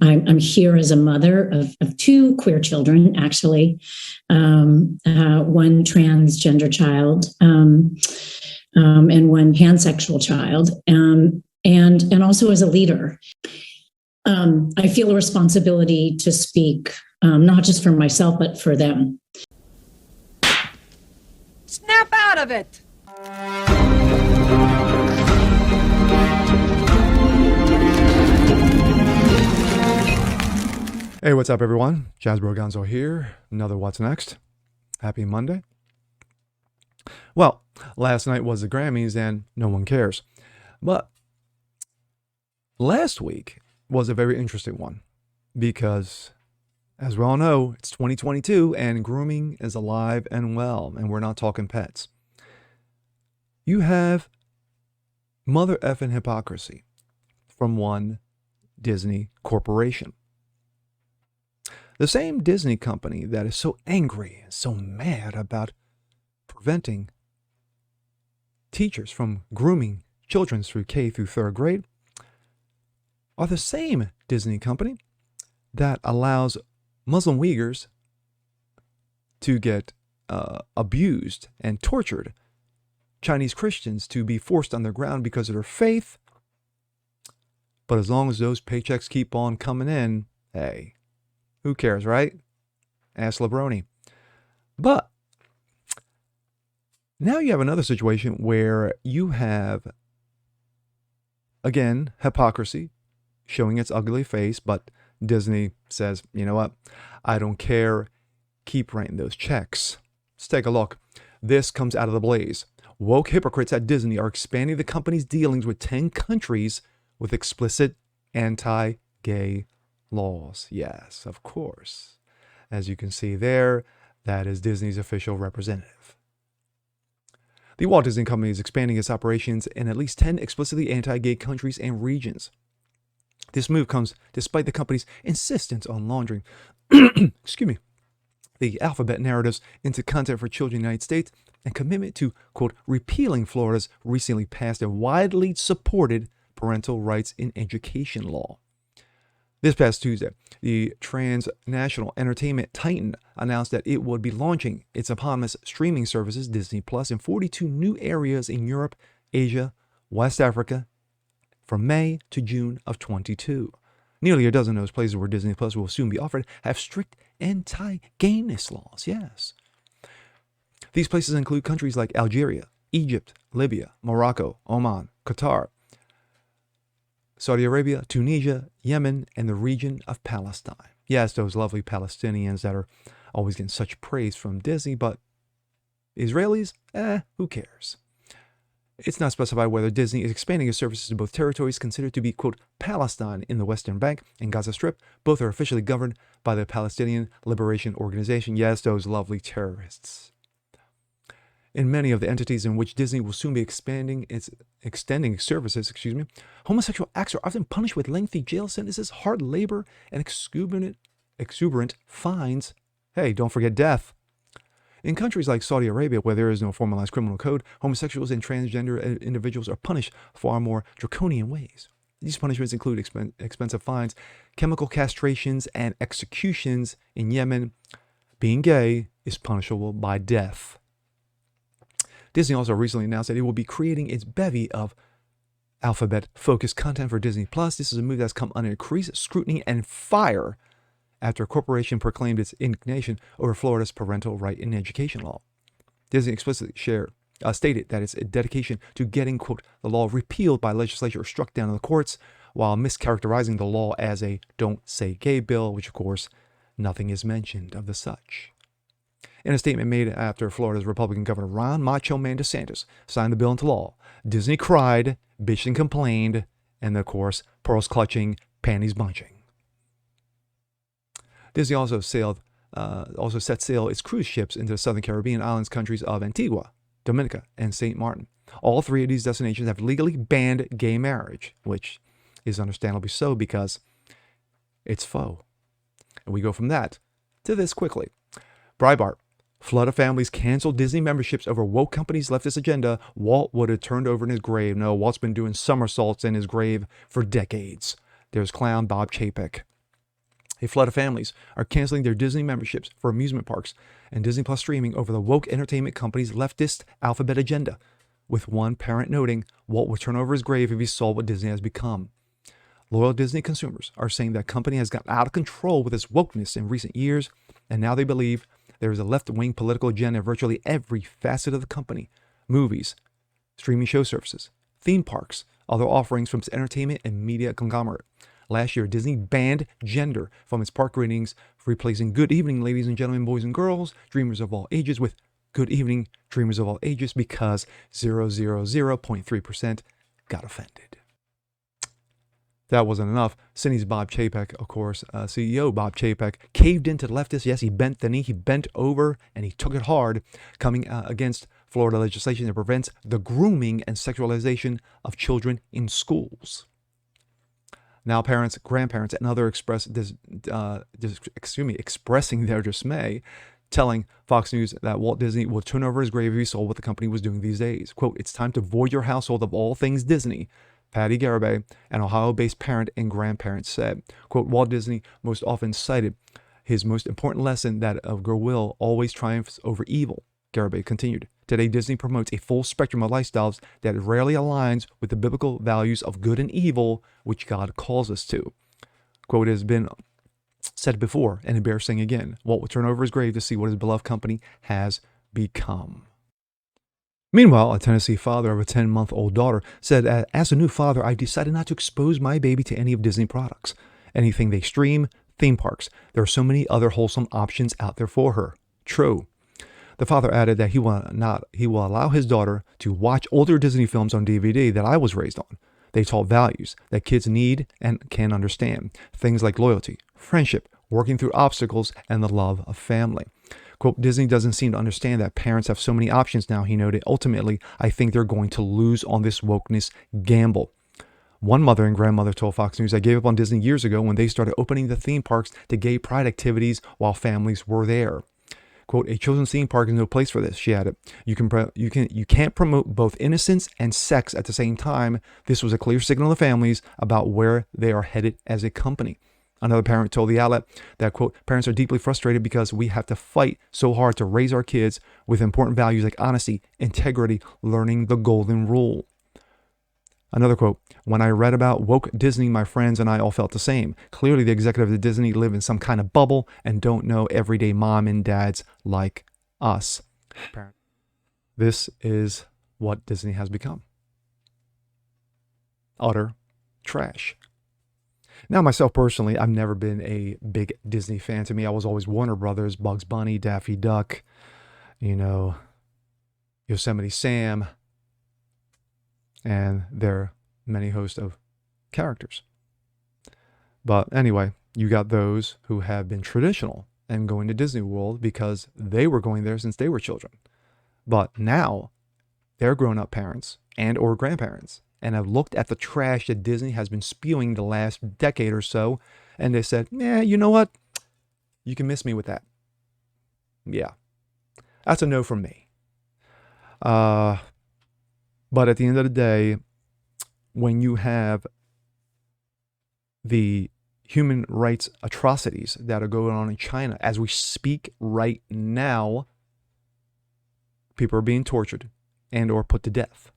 I'm here as a mother of two queer children, actually, one transgender child and one pansexual child, and also as a leader. I feel a responsibility to speak, not just for myself, but for them. Snap out of it! Hey, what's up, everyone? Jazz Broganzo here. Another What's Next. Happy Monday. Well, last night was the Grammys, and no one cares. But last week was a very interesting one because, as we all know, it's 2022 and grooming is alive and well, and we're not talking pets. You have mother effing hypocrisy from one Disney corporation. The same Disney company that is so angry and so mad about preventing teachers from grooming children through K through third grade are the same Disney company that allows Muslim Uyghurs to get abused and tortured, Chinese Christians to be forced underground because of their faith. But as long as those paychecks keep on coming in, hey, who cares, right? Ask Lebroni. But now you have another situation where you have, again, hypocrisy showing its ugly face, but Disney says, you know what? I don't care. Keep writing those checks. Let's take a look. This comes out of the Blaze. Woke hypocrites at Disney are expanding the company's dealings with 10 countries with explicit anti-gay laws. Yes, of course. As you can see there, that is Disney's official representative. The Walt Disney Company is expanding its operations in at least 10 explicitly anti-gay countries and regions. This move comes despite the company's insistence on laundering the alphabet narratives into content for children in the United States and commitment to, quote, repealing Florida's recently passed and widely supported parental rights in education law. This past Tuesday, the transnational entertainment titan announced that it would be launching its eponymous streaming services, Disney Plus, in 42 new areas in Europe, Asia, West Africa, from May to June of 22. Nearly a dozen of those places where Disney Plus will soon be offered have strict anti-gayness laws, yes. These places include countries like Algeria, Egypt, Libya, Morocco, Oman, Qatar, Saudi Arabia, Tunisia, Yemen, and the region of Palestine. Yes, those lovely Palestinians that are always getting such praise from Disney, but Israelis? Who cares? It's not specified whether Disney is expanding its services to both territories considered to be, quote, Palestine in the Western Bank and Gaza Strip. Both are officially governed by the Palestinian Liberation Organization. Yes, those lovely terrorists. In many of the entities in which Disney will soon be extending its services, homosexual acts are often punished with lengthy jail sentences, hard labor, and exuberant fines. Hey, don't forget death. In countries like Saudi Arabia, where there is no formalized criminal code, homosexuals and transgender individuals are punished far more draconian ways. These punishments include expensive fines, chemical castrations, and executions. In Yemen, being gay is punishable by death. Disney also recently announced that it will be creating its bevy of alphabet-focused content for Disney Plus. This is a move that's come under increased scrutiny and fire after a corporation proclaimed its indignation over Florida's parental right in education law. Disney explicitly stated that its dedication to getting, quote, the law repealed by legislature or struck down in the courts, while mischaracterizing the law as a don't say gay bill, which of course nothing is mentioned of the such. In a statement made after Florida's Republican Governor Ron Macho Man DeSantis signed the bill into law, Disney cried, bitched and complained, and of course, pearls clutching, panties bunching. Disney also set sail its cruise ships into the Southern Caribbean islands countries of Antigua, Dominica, and St. Martin. All three of these destinations have legally banned gay marriage, which is understandably so because it's faux. And we go from that to this quickly. Breitbart. Flood of families canceled Disney memberships over woke companies' leftist agenda. Walt would have turned over in his grave. No, Walt's been doing somersaults in his grave for decades. there's clown Bob Chapek. A flood of families are canceling their Disney memberships for amusement parks and Disney Plus streaming over the woke entertainment company's leftist alphabet agenda, with one parent noting Walt would turn over his grave if he saw what Disney has become. Loyal Disney consumers are saying that company has gotten out of control with its wokeness in recent years, and now they believe there is a left-wing political agenda in virtually every facet of the company: movies, streaming show services, theme parks, other offerings from its entertainment and media conglomerate. Last year, Disney banned gender from its park ratings, replacing "Good evening, ladies and gentlemen, boys and girls, dreamers of all ages" with "Good evening, dreamers of all ages," because 0.3% got offended. That wasn't enough. Cini's Bob Chapek, of course, CEO Bob Chapek, caved into the leftists. Yes, he bent the knee, he bent over, and he took it hard, coming against Florida legislation that prevents the grooming and sexualization of children in schools. Now, parents, grandparents, and others expressing their dismay, telling Fox News that Walt Disney will turn over his grave if he saw what the company was doing these days. Quote, "It's time to void your household of all things Disney," Patty Garibay, an Ohio-based parent and grandparent, said. Quote, "Walt Disney most often cited his most important lesson, that of goodwill always triumphs over evil," Garibay continued. "Today, Disney promotes a full spectrum of lifestyles that rarely aligns with the biblical values of good and evil, which God calls us to." Quote, "It has been said before, and it bears saying again, Walt will turn over his grave to see what his beloved company has become." Meanwhile, a Tennessee father of a 10-month-old daughter said, "As a new father, I've decided not to expose my baby to any of Disney products. Anything they stream, theme parks. There are so many other wholesome options out there for her." True. The father added that he will allow his daughter to watch older Disney films on DVD that I was raised on. They taught values that kids need and can understand. Things like loyalty, friendship, working through obstacles, and the love of family. Quote, "Disney doesn't seem to understand that parents have so many options now," he noted. "Ultimately, I think they're going to lose on this wokeness gamble." One mother and grandmother told Fox News, "I gave up on Disney years ago when they started opening the theme parks to gay pride activities while families were there." Quote, "A children's theme park is no place for this," she added. You can't promote both innocence and sex at the same time. This was a clear signal to families about where they are headed as a company." Another parent told the outlet that, quote, "Parents are deeply frustrated because we have to fight so hard to raise our kids with important values like honesty, integrity, learning the golden rule." Another quote, "When I read about woke Disney, my friends and I all felt the same. Clearly, the executives at Disney live in some kind of bubble and don't know everyday mom and dads like us." This is what Disney has become. Utter trash. Now, myself personally, I've never been a big Disney fan. To me, I was always Warner Brothers, Bugs Bunny, Daffy Duck, Yosemite Sam, and their many host of characters. But anyway, you got those who have been traditional and going to Disney World because they were going there since they were children. But now they're grown-up parents and or grandparents and have looked at the trash that Disney has been spewing the last decade or so, and they said, you know what? You can miss me with that. Yeah. That's a no from me. But at the end of the day, when you have the human rights atrocities that are going on in China, as we speak right now, people are being tortured and or put to death.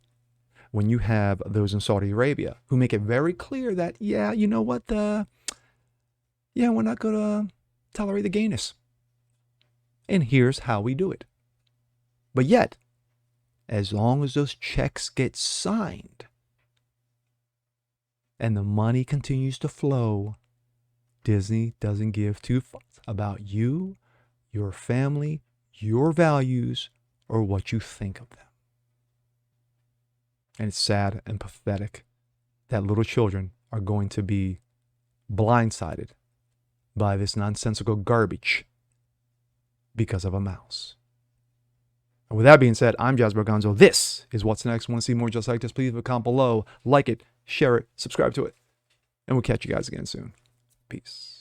When you have those in Saudi Arabia who make it very clear that, you know what, we're not going to tolerate the gayness. And here's how we do it. But yet, as long as those checks get signed and the money continues to flow, Disney doesn't give two fucks about you, your family, your values, or what you think of them. And it's sad and pathetic that little children are going to be blindsided by this nonsensical garbage because of a mouse. And with that being said, I'm Jasper Gonzo. This is What's Next. Want to see more just like this? Please leave a comment below. Like it, share it, subscribe to it. And we'll catch you guys again soon. Peace.